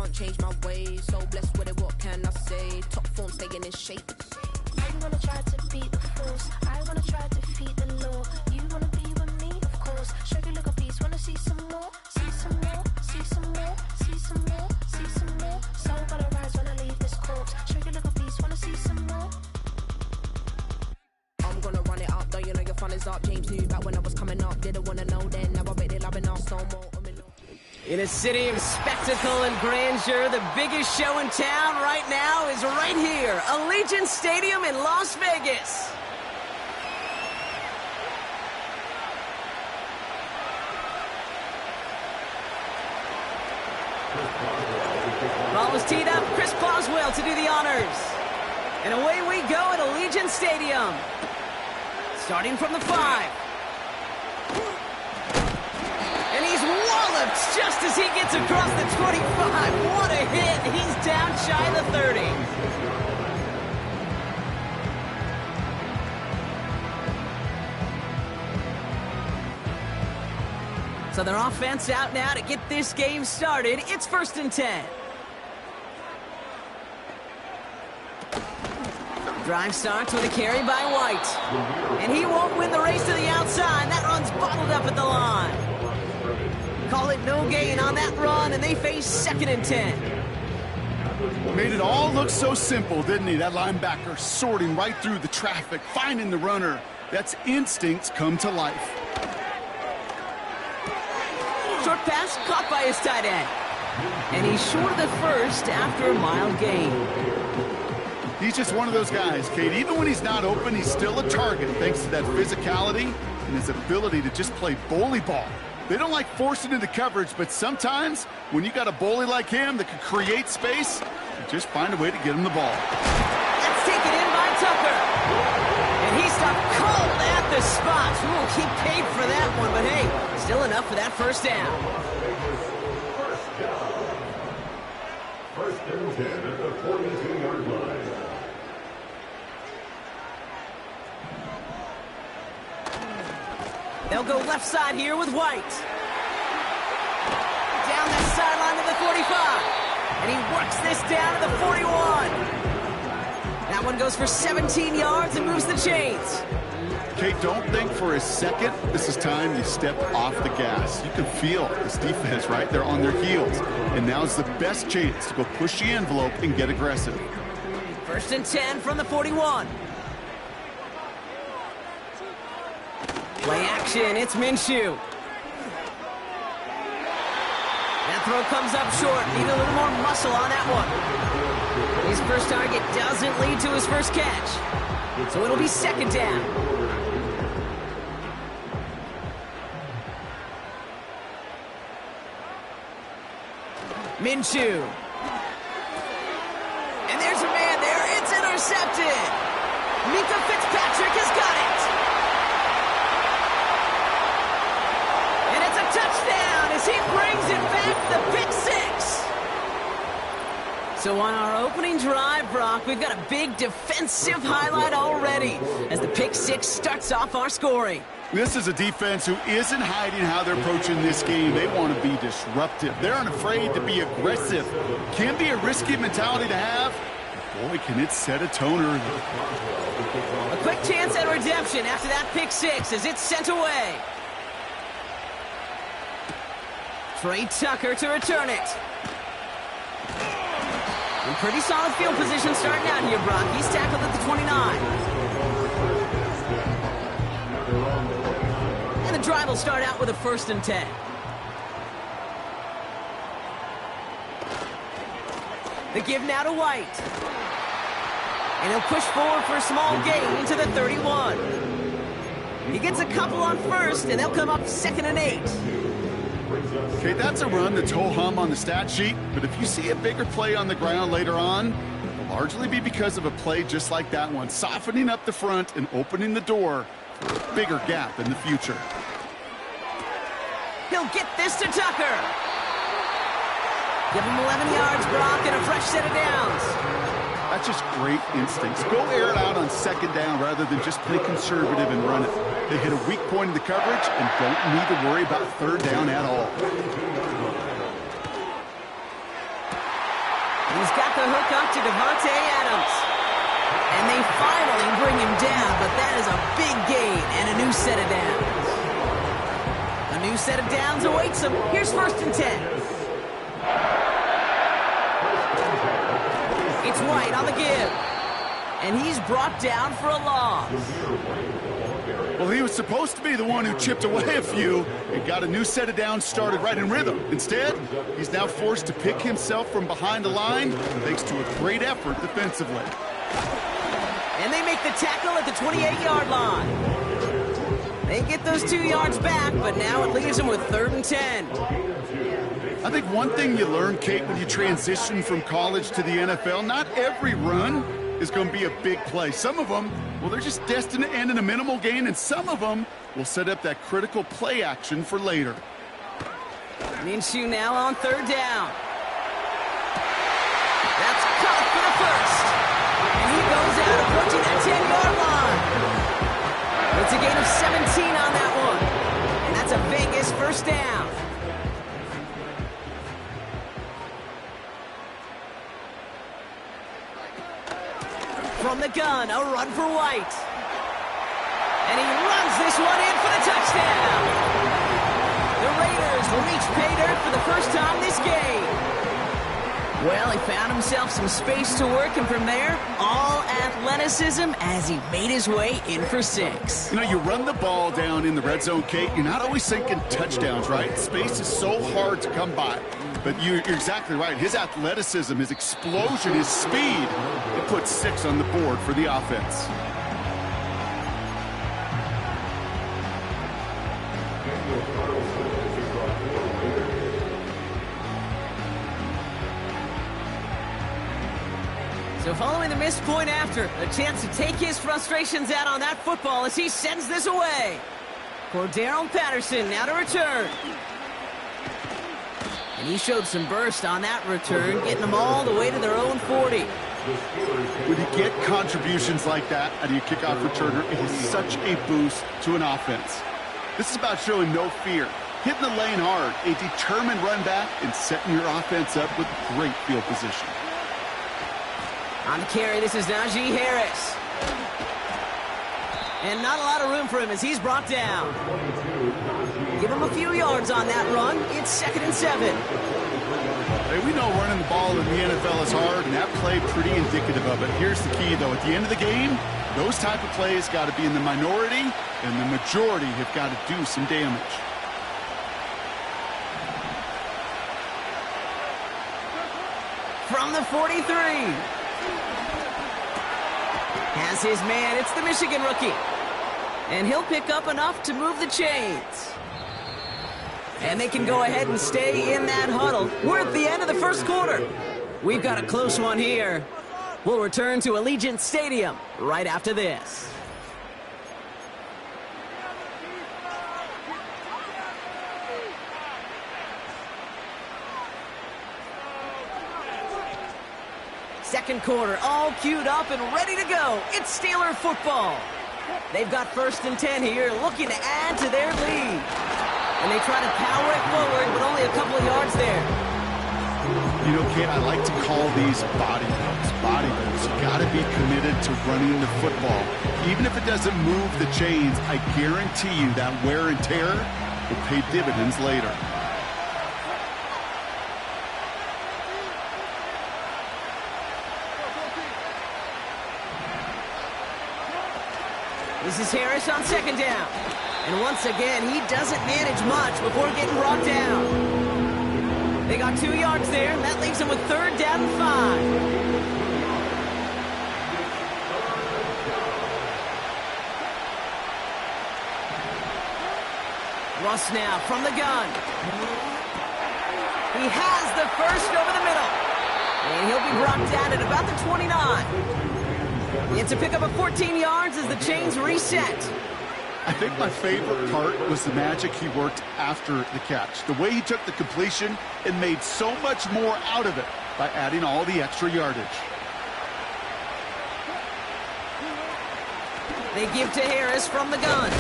can't change my ways. So blessed with it, what can I say? Top form staying in shape. You wanna try to beat the force, I wanna try to defeat the law. You wanna be with me, of course. Show you look a piece, wanna see some more, see some more, see some more, see some more, see some more. So gonna rise when I leave this corpse. Show you look a piece, wanna see some more. I'm gonna run it up, though you know your fun is up. James knew back when I was coming up, didn't wanna know then. Now I bet they're loving us no more. In a city of spectacle and grandeur, the biggest show in town right now is right here, Allegiant Stadium in Las Vegas. Ball is teed up, Chris Boswell to do the honors. And away we go at Allegiant Stadium. Starting from the 5. And he's walloped just as he gets across the 25. What a hit. He's down shy of the 30. So their offense out now to get this game started. It's 1st and 10. Drive starts with a carry by White. And he won't win the race to the outside. That run's bottled up at the line. Call it no gain on that run, and they face 2nd and 10. Made it all look so simple, didn't he? That linebacker sorting right through the traffic, finding the runner. That's instincts come to life. Short pass caught by his tight end. And he's short of the first after a mild gain. He's just one of those guys, Kate. Even when he's not open, he's still a target thanks to that physicality and his ability to just play bully ball. They don't like forcing into coverage, but sometimes when you got a bully like him that can create space, you just find a way to get him the ball. That's taken in by Tucker. And he stopped cold at the spot. Ooh, he paid for that one, but hey, still enough for that first down. First and 10 at the 42-yard line. They'll go left side here with White. Down the sideline to the 45. And he works this down to the 41. That one goes for 17 yards and moves the chains. Kate, don't think for a second this is time you step off the gas. You can feel this defense, right? They're on their heels. And now's the best chance to go push the envelope and get aggressive. 1st and 10 from the 41. Play action, it's Minshew. That throw comes up short. Need a little more muscle on that one. His first target doesn't lead to his first catch. So it'll be 2nd down. Minshew. And there's a man there. It's intercepted. Minka Fitzpatrick has got it. And it's a touchdown as he brings it back, the pick 6. So on our opening drive, Brock, we've got a big defensive highlight already as the pick 6 starts off our scoring. This is a defense who isn't hiding how they're approaching this game. They want to be disruptive. They're unafraid to be aggressive. Can be a risky mentality to have. Boy, can it set a tone early. A quick chance at redemption after that pick 6 as it's sent away. Trey Tucker to return it. And pretty solid field position starting out here, Brock. He's tackled at the 29. And the drive will start out with a 1st and 10. The give now to White. And he'll push forward for a small gain to the 31. He gets a couple on 1st, and they'll come up 2nd and 8. Okay, that's a run that's ho-hum on the stat sheet, but if you see a bigger play on the ground later on, it'll largely be because of a play just like that one, softening up the front and opening the door for a bigger gap in the future. He'll get this to Tucker. Give him 11 yards, Brock, and a fresh set of downs. That's just great instincts. Go air it out on 2nd down rather than just play conservative and run it. They hit a weak point in the coverage and don't need to worry about 3rd down at all. He's got the hook up to Devontae Adams. And they finally bring him down, but that is a big gain and a new set of downs. A new set of downs awaits him. Here's 1st and 10. It's White on the give. And he's brought down for a loss. Well, he was supposed to be the one who chipped away a few and got a new set of downs started right in rhythm. Instead, he's now forced to pick himself from behind the line thanks to a great effort defensively. And they make the tackle at the 28-yard line. They get those 2 yards back, but now it leaves them with 3rd and 10. I think one thing you learn, Kate, when you transition from college to the NFL, not every run is going to be a big play. Some of them, well, they're just destined to end in a minimal gain, and some of them will set up that critical play action for later. Minshew now on 3rd down. That's caught for the first. And he goes out approaching that 10-yard line. It's a gain of 17 on that one. And that's a Vegas 1st down. From the gun, a run for White. And he runs this one in for the touchdown. The Raiders reach pay dirt for the first time this game. Well, he found himself some space to work, and from there, all athleticism as he made his way in for 6. You know, you run the ball down in the red zone, Kate, you're not always thinking touchdowns, right? Space is so hard to come by. But you're exactly right. His athleticism, his explosion, his speed, it puts 6 on the board for the offense. So following the missed point after, a chance to take his frustrations out on that football as he sends this away. Cordarrelle Patterson now to return. And he showed some burst on that return, getting them all the way to their own 40. When you get contributions like that out of your kickoff returner, it is such a boost to an offense. This is about showing no fear, hitting the lane hard, a determined run back, and setting your offense up with great field position. On the carry, this is Najee Harris. And not a lot of room for him as he's brought down. Give him a few yards on that run. It's 2nd and 7. Hey, we know running the ball in the NFL is hard, and that play pretty indicative of it. Here's the key, though. At the end of the game, those type of plays got to be in the minority, and the majority have got to do some damage. From the 43. Has his man. It's the Michigan rookie. And he'll pick up enough to move the chains. And they can go ahead and stay in that huddle. We're at the end of the 1st quarter. We've got a close one here. We'll return to Allegiant Stadium right after this. Second quarter, all queued up and ready to go. It's Steeler football. They've got 1st and 10 here, looking to add to their lead. And they try to power it forward, but only a couple of yards there. You know, Kate, I like to call these body blows. Body blows. You got to be committed to running the football. Even if it doesn't move the chains, I guarantee you that wear and tear will pay dividends later. This is Harris on 2nd down. And once again, he doesn't manage much before getting brought down. They got 2 yards there, and that leaves them with 3rd down and 5. Russ now from the gun. He has the first over the middle. And he'll be brought down at about the 29. It's a pickup of 14 yards as the chains reset. I think my favorite part was the magic he worked after the catch. The way he took the completion and made so much more out of it by adding all the extra yardage. They give to Harris from the gun.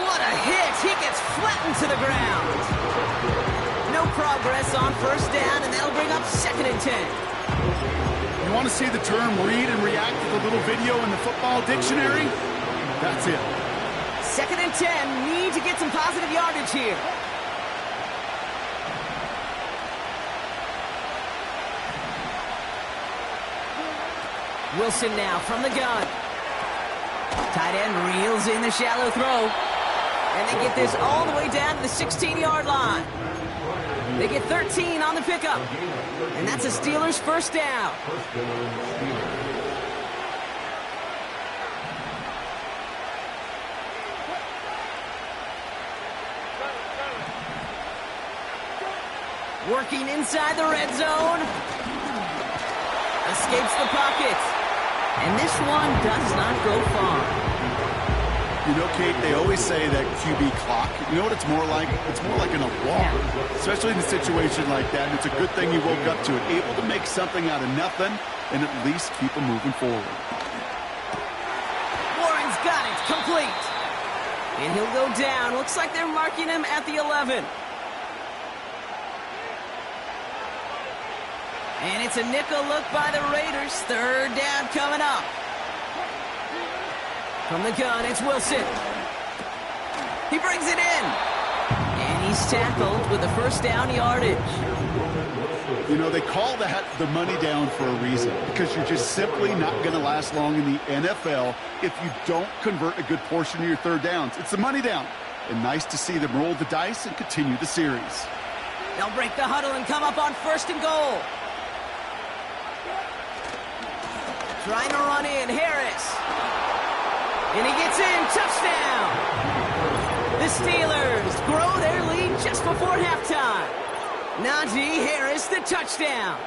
What a hit! He gets flattened to the ground. No progress on first down, and that'll bring up 2nd and 10. You want to see the term read and react to the little video in the football dictionary? That's it. 2nd and 10, need to get some positive yardage here. Wilson now from the gun. Tight end reels in the shallow throw. And they get this all the way down to the 16-yard line. They get 13 on the pickup. And that's a Steelers first down. Working inside the red zone. Escapes the pocket. And this one does not go far. You know, Kate, they always say that QB clock. You know what it's more like? It's more like an alarm, especially in a situation like that. And it's a good thing you woke up to it, able to make something out of nothing and at least keep them moving forward. Warren's got it, complete. And he'll go down. Looks like they're marking him at the 11. And it's a nickel look by the Raiders. 3rd down coming up. From the gun, it's Wilson. He brings it in. And he's tackled with the first down yardage. You know, they call that the money down for a reason, because you're just simply not going to last long in the NFL if you don't convert a good portion of your 3rd downs. It's the money down. And nice to see them roll the dice and continue the series. They'll break the huddle and come up on 1st and goal. Trying to run in, Harris. And he gets in, touchdown! The Steelers grow their lead just before halftime. Najee Harris, the touchdown.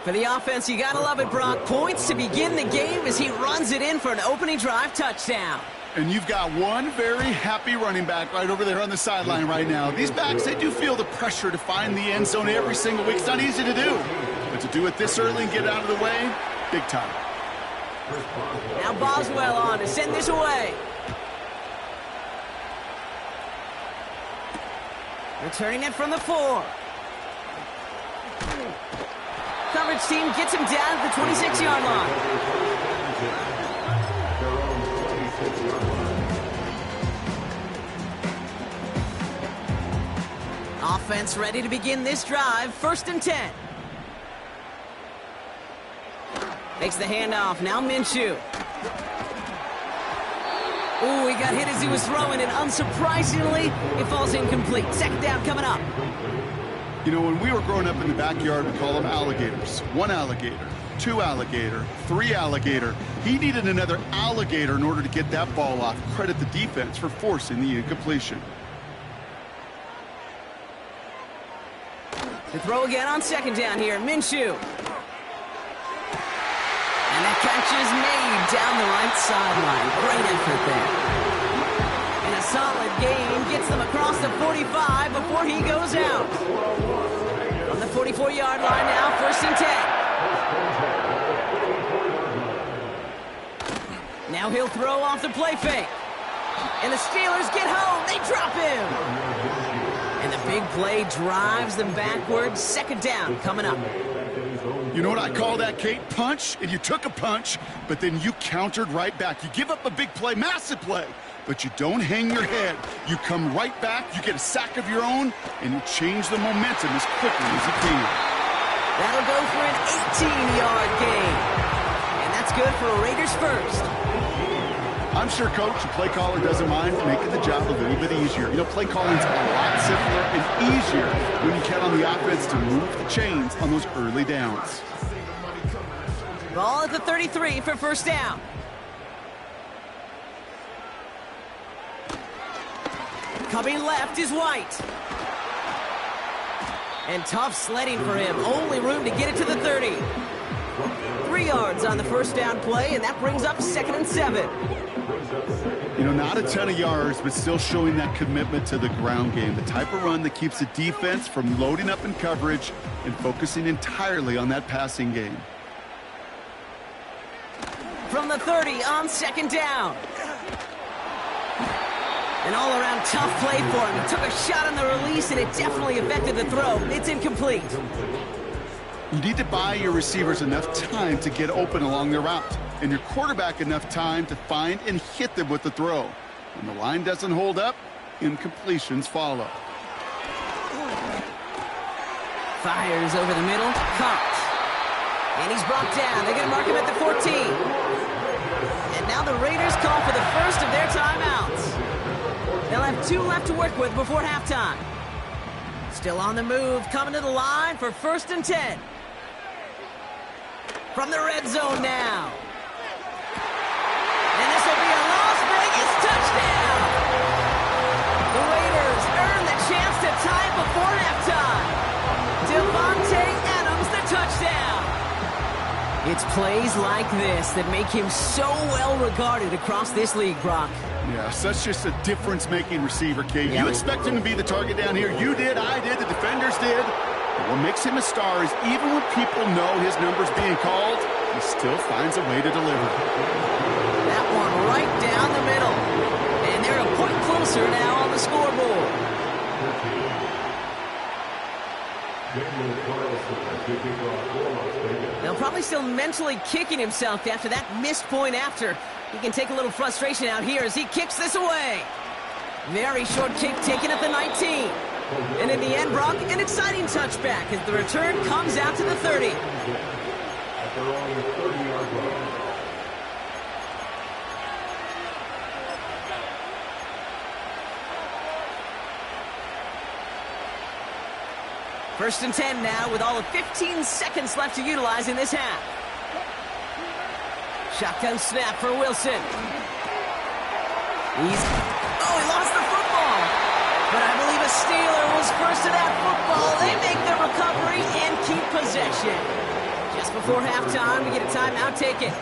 For the offense, you gotta love it, Brock. Points to begin the game as he runs it in for an opening drive touchdown. And you've got one very happy running back right over there on the sideline right now. These backs, they do feel the pressure to find the end zone every single week. It's not easy to do. But to do it this early and get it out of the way, big time. Now Boswell on to send this away. Returning it from the 4. Coverage team gets him down at the 26-yard line. Offense ready to begin this drive. 1st and 10. Makes the handoff. Now Minshew. Ooh, he got hit as he was throwing, and unsurprisingly, it falls incomplete. 2nd down coming up. You know, when we were growing up in the backyard, we call them alligators. 1 alligator, 2 alligator, 3 alligator. He needed another alligator in order to get that ball off. Credit the defense for forcing the incompletion. To throw again on 2nd down here, Minshew. And that catch is made down the right sideline. Great effort there. And a solid gain gets them across the 45 before he goes out. On the 44-yard line now, 1st and 10. Now he'll throw off the play fake. And the Steelers get home. They drop him. And the big play drives them backwards. 2nd down coming up. You know what I call that, Kate? Punch, and you took a punch, but then you countered right back. You give up a big play, massive play, but you don't hang your head. You come right back, you get a sack of your own, and you change the momentum as quickly as you can. That'll go for an 18-yard gain. And that's good for a Raiders first. I'm sure Coach, the play caller, doesn't mind making the job a little bit easier. You know, play calling's a lot simpler and easier when you count on the offense to move the chains on those early downs. Ball at the 33 for 1st down. Coming left is White. And tough sledding for him. Only room to get it to the 30. 3 yards on the 1st down play, and that brings up 2nd and 7. You know, not a ton of yards, but still showing that commitment to the ground game. The type of run that keeps the defense from loading up in coverage and focusing entirely on that passing game. From the 30 on 2nd down. An all-around tough play for him. He took a shot on the release, and it definitely affected the throw. It's incomplete. You need to buy your receivers enough time to get open along their route, and your quarterback enough time to find and hit them with the throw. When the line doesn't hold up, incompletions follow. Fires over the middle. Caught. And he's brought down. They're going to mark him at the 14. And now the Raiders call for the first of their timeouts. They'll have 2 left to work with before halftime. Still on the move, coming to the line for 1st and 10. From the red zone now. And this will be a Las Vegas touchdown. The Raiders earn the chance to tie before halftime. Devontae Adams, the touchdown. It's plays like this that make him so well regarded across this league, Brock. Yeah, such just a difference-making receiver, Kate. You expect him to be the target down here. You did, I did, the defenders did. But what makes him a star is even when people know his number's being called, he still finds a way to deliver. That one right down the middle. And they're a point closer now on the scoreboard. They'll probably still mentally kicking himself after that missed point after. He can take a little frustration out here as he kicks this away. Very short kick taken at the 19. And in the end, Brock, an exciting touchback as the return comes out to the 30. First and 10 now with all of 15 seconds left to utilize in this half. Shotgun snap for Wilson. He lost the football. But I believe a Steeler was first to that football. They make the recovery and keep possession. Just before halftime, we get a timeout taken.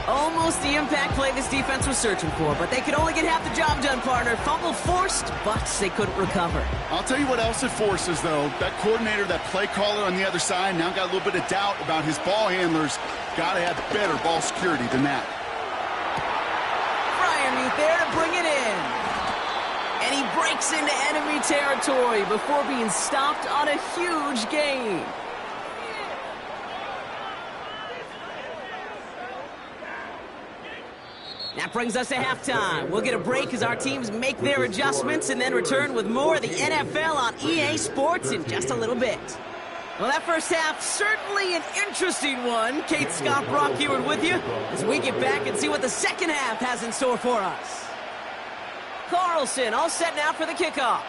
Almost the impact play this defense was searching for, but they could only get half the job done, partner. Fumble forced, but they couldn't recover. I'll tell you what else it forces, though. That coordinator, that play caller on the other side, now got a little bit of doubt about his ball handlers. Got to have better ball security than that. Freiermuth there to bring it in. And he breaks into enemy territory before being stopped on a huge gain. That brings us to halftime. We'll get a break as our teams make their adjustments and then return with more of the NFL on EA Sports in just a little bit. Well, that first half, certainly an interesting one. Kate, Scott, Brock here with you as we get back and see what the second half has in store for us. Carlson all set now for the kickoff.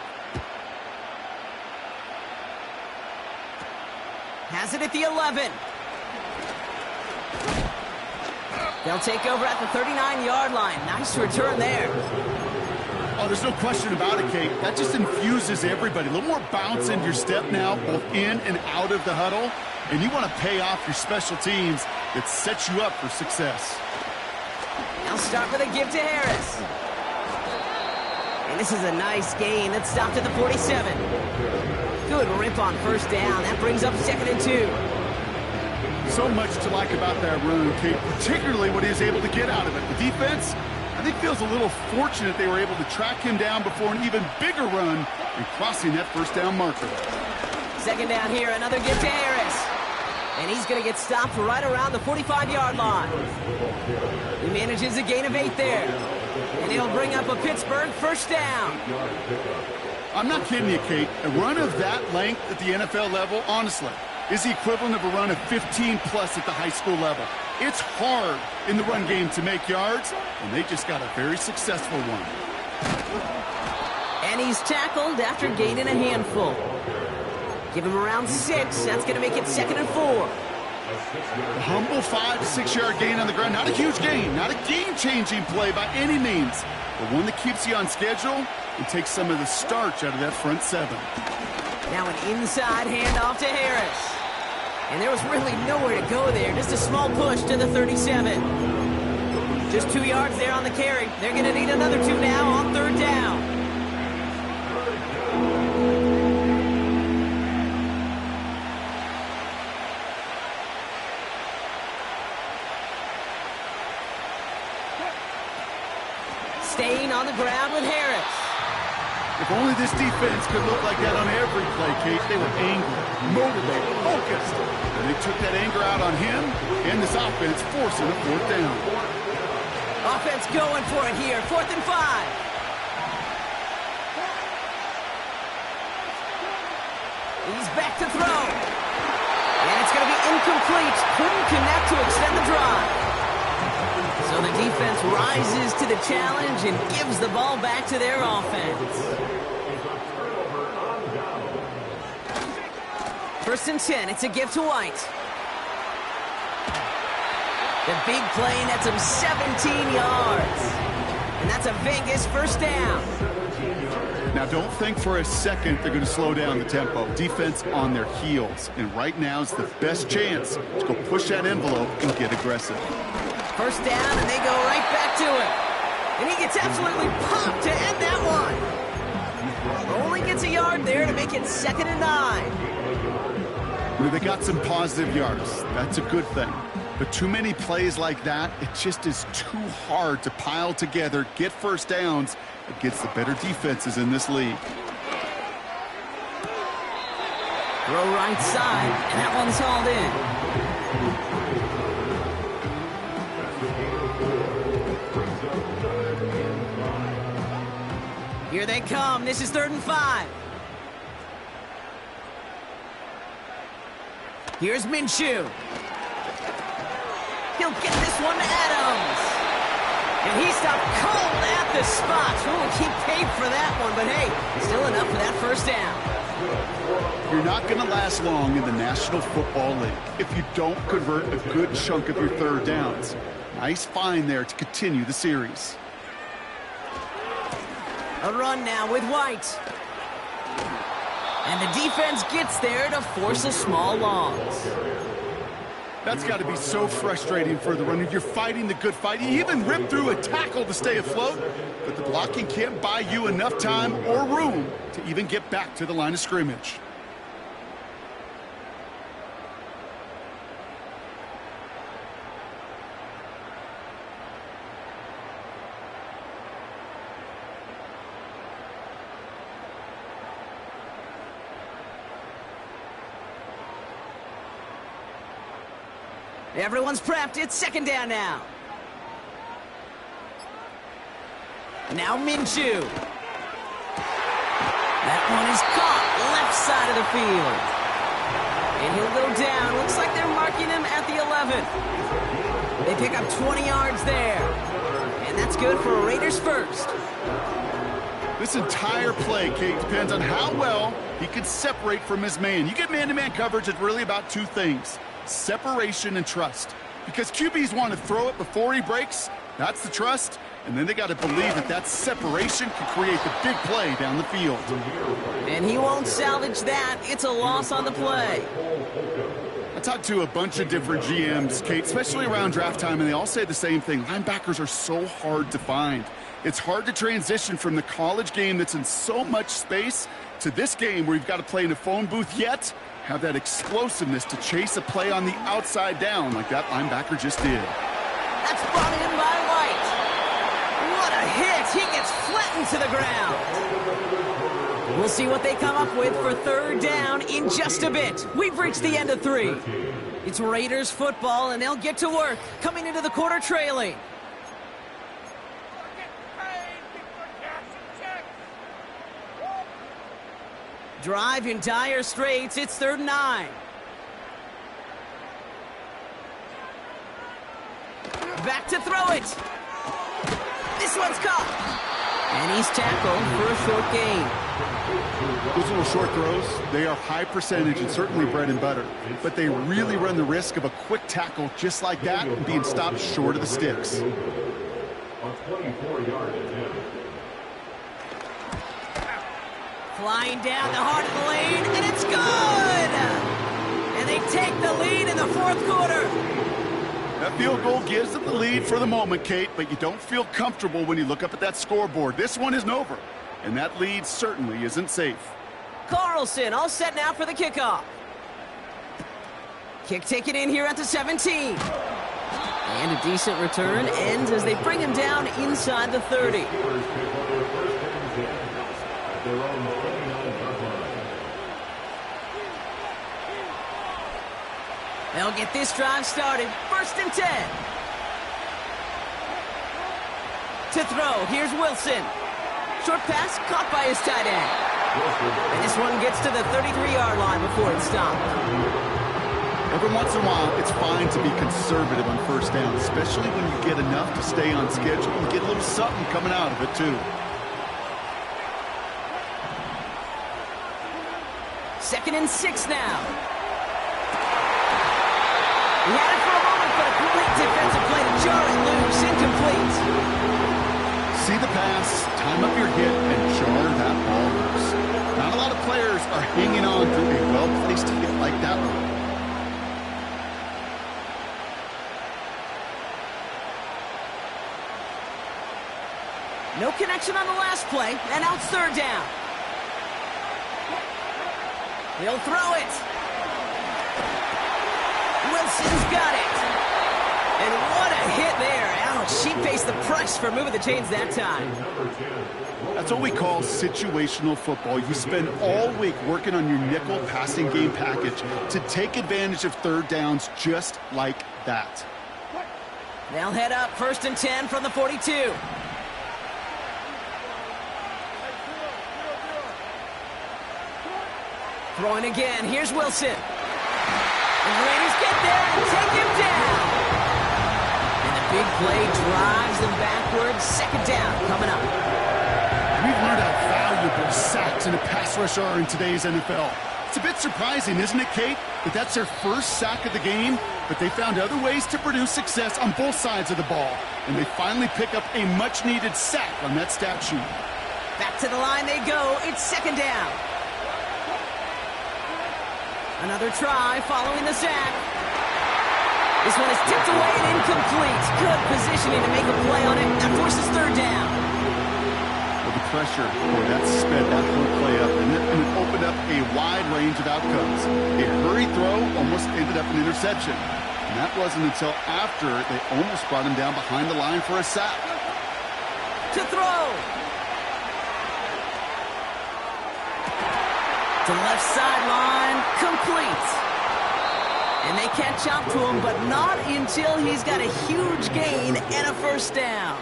Has it at the 11. They'll take over at the 39-yard line. Nice return there. Oh, there's no question about it, Kate. That just infuses everybody. A little more bounce in your step now, both in and out of the huddle. And you want to pay off your special teams that sets you up for success. They'll start with a give to Harris. And this is a nice gain. That's stopped at the 47. Good rip on first down. That brings up 2nd and 2. So much to like about that run, Kate, particularly what he was able to get out of it. The defense, I think, feels a little fortunate they were able to track him down before an even bigger run and crossing that first down marker. 2nd down here, another give to Harris. And he's going to get stopped right around the 45-yard line. He manages a gain of 8 there. And he'll bring up a Pittsburgh first down. I'm not kidding you, Kate. A run of that length at the NFL level, honestly, is the equivalent of a run of 15-plus at the high school level. It's hard in the run game to make yards, and they just got a very successful one. And he's tackled after gaining a handful. Give him around 6. That's going to make it 2nd and 4. A humble 5 to 6 yard gain on the ground. Not a huge gain, not a game-changing play by any means, but one that keeps you on schedule and takes some of the starch out of that front 7. Now an inside handoff to Harris. And there was really nowhere to go there. Just a small push to the 37. Just 2 yards there on the carry. They're going to need another 2 now on 3rd down. staying on the ground with Harris. If only this defense could look like that on every play, Kate. They were angry, motivated, focused. And they took that anger out on him and this offense, forcing a fourth down. Offense going for it here. 4th and 5. He's back to throw. And it's going to be incomplete. Couldn't connect to extend the drive. So the defense rises to the challenge and gives the ball back to their offense. 1st and 10. It's a give to White. The big play nets him 17 yards. And that's a Vegas first down. Now, don't think for a second they're going to slow down the tempo. Defense on their heels. And right now is the best chance to go push that envelope and get aggressive. 1st down, and they go right back to it. And he gets absolutely popped to end that one. Only gets a yard there to make it 2nd and 9. They got some positive yards. That's a good thing. But too many plays like that, it just is too hard to pile together, get first downs against the better defenses in this league. Throw right side, and that one's hauled in. Here they come. This is 3rd and 5. Here's Minshew. He'll get this one to Adams. And he stopped cold at the spot. Ooh, he paid for that one, but hey, still enough for that 1st down. You're not going to last long in the National Football League if you don't convert a good chunk of your 3rd downs. Nice find there to continue the series. A run now with White. And the defense gets there to force a small loss. That's got to be so frustrating for the runner. You're fighting the good fight. You even rip through a tackle to stay afloat, but the blocking can't buy you enough time or room to even get back to the line of scrimmage. Everyone's prepped. It's 2nd down now. Now Minshew. That one is caught left side of the field. And he'll go down. Looks like they're marking him at the 11th. They pick up 20 yards there. And that's good for a Raiders first. This entire play, Kate, depends on how well he can separate from his man. You get man-to-man coverage, it's really about two things. Separation and trust. Because QBs want to throw it before he breaks. That's the trust. And then they got to believe that that separation can create the big play down the field. And he won't salvage that. It's a loss on the play. I talked to a bunch of different GMs, Kate, especially around draft time, and they all say the same thing. Linebackers are so hard to find. It's hard to transition from the college game that's in so much space to this game where you've got to play in a phone booth, yet have that explosiveness to chase a play on the outside down like that linebacker just did. That's brought in by White. What a hit. He gets flattened to the ground. We'll see what they come up with for 3rd down in just a bit. We've reached the end of 3. It's Raiders football, and they'll get to work, coming into the quarter trailing. Drive in dire straits. It's 3rd and 9. Back to throw it. This one's caught. And he's tackled for a short gain. Those little short throws, they are high percentage and certainly bread and butter. But they really run the risk of a quick tackle just like that and being stopped short of the sticks. A 24-yard attempt. Flying down the heart of the lane, and it's good! And they take the lead in the 4th quarter. That field goal gives them the lead for the moment, Kate, but you don't feel comfortable when you look up at that scoreboard. This one isn't over, and that lead certainly isn't safe. Carlson all set now for the kickoff. Kick taken in here at the 17. And a decent return ends as they bring him down inside the 30. They'll get this drive started. 1st and 10. To throw, here's Wilson. Short pass caught by his tight end. And this one gets to the 33-yard line before it's stopped. Every once in a while, it's fine to be conservative on 1st down, especially when you get enough to stay on schedule and get a little something coming out of it, too. 2nd and 6 now. He had it for a moment, but a complete defensive play to jar it loose, incomplete. See the pass, time up your hit, and jar that ball loose. Not a lot of players are hanging on to a well-placed hit like that one. No connection on the last play, and now it's 3rd down. He'll throw it. Wilson's got it. And what a hit there. Ouch, she faced the price for moving the chains that time. That's what we call situational football. You spend all week working on your nickel passing game package to take advantage of 3rd downs just like that. They'll head up 1st and 10 from the 42. Throwing again. Here's Wilson. And the Raiders get there and take him down. And the big play drives them backwards. 2nd down coming up. We've learned how valuable sacks in a pass rush are in today's NFL. It's a bit surprising, isn't it, Kate, that that's their 1st sack of the game, but they found other ways to produce success on both sides of the ball, and they finally pick up a much-needed sack on that stat sheet. Back to the line they go. It's 2nd down. Another try following the sack. This one is tipped away and incomplete. Good positioning to make a play on it. That forces 3rd down. Well, the pressure, boy, that sped that whole play up, and it opened up a wide range of outcomes. A hurry throw almost ended up an interception. And that wasn't until after they almost brought him down behind the line for a sack. To throw. To left sideline, complete. And they catch up to him, but not until he's got a huge gain and a 1st down.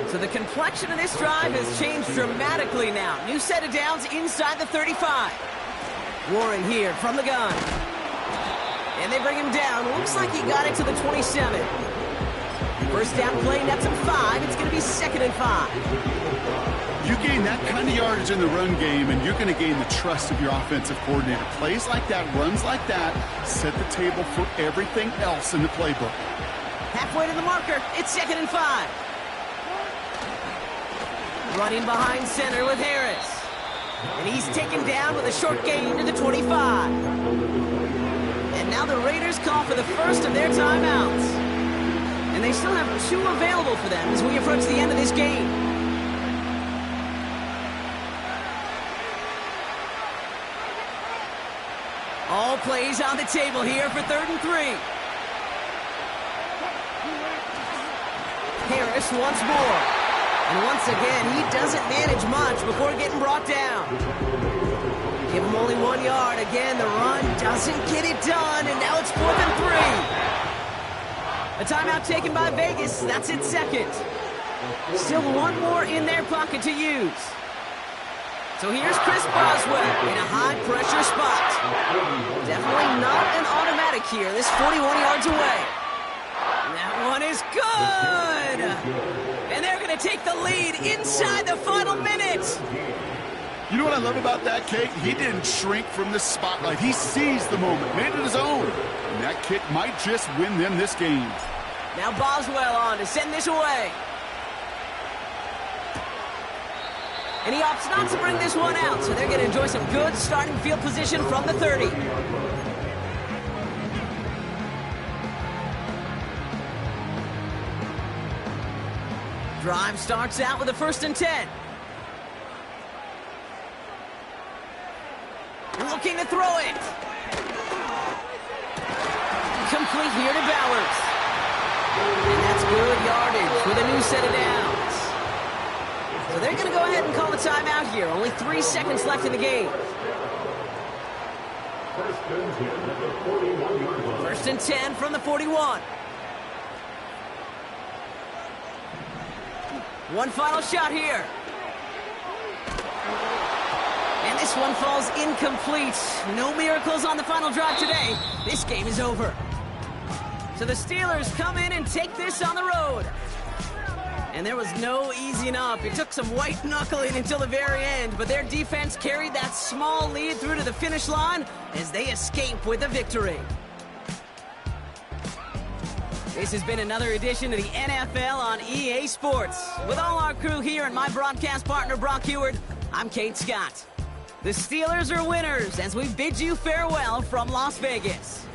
So the complexion of this drive has changed dramatically now. New set of downs inside the 35. Warren here from the gun. And they bring him down. Looks like he got it to the 27. 1st down play, nets him 5. It's going to be 2nd and 5. You gain that kind of yardage in the run game, and you're going to gain the trust of your offensive coordinator. Plays like that, runs like that, set the table for everything else in the playbook. Halfway to the marker, it's 2nd and 5. Running behind center with Harris. And he's taken down with a short gain to the 25. And now the Raiders call for the 1st of their timeouts. And they still have 2 available for them as we approach the end of this game. All plays on the table here for 3rd and 3. Harris once more. And once again, he doesn't manage much before getting brought down. Give him only 1 yard. Again, the run doesn't get it done, and now it's 4th and 3. A timeout taken by Vegas. That's its 2nd. Still 1 more in their pocket to use. So here's Chris Boswell in a high-pressure spot. Definitely not an automatic here. This 41 yards away. That one is good. And they're going to take the lead inside the final minute. You know what I love about that, Kate? He didn't shrink from the spotlight. He seized the moment, made it his own. And that kick might just win them this game. Now Boswell on to send this away. And he opts not to bring this one out, so they're going to enjoy some good starting field position from the 30. Drive starts out with a 1st and 10. Looking to throw it. quickly here to Bowers. And that's good yardage with a new set of downs. So they're going to go ahead and call the timeout here. Only 3 seconds left in the game. First and 10 from the 41. One final shot here. And this one falls incomplete. No miracles on the final drive today. This game is over. So the Steelers come in and take this on the road. And there was no easing up. It took some white knuckling until the very end, but their defense carried that small lead through to the finish line as they escape with a victory. This has been another edition of the NFL on EA Sports. With all our crew here and my broadcast partner, Brock Heward, I'm Kate Scott. The Steelers are winners as we bid you farewell from Las Vegas.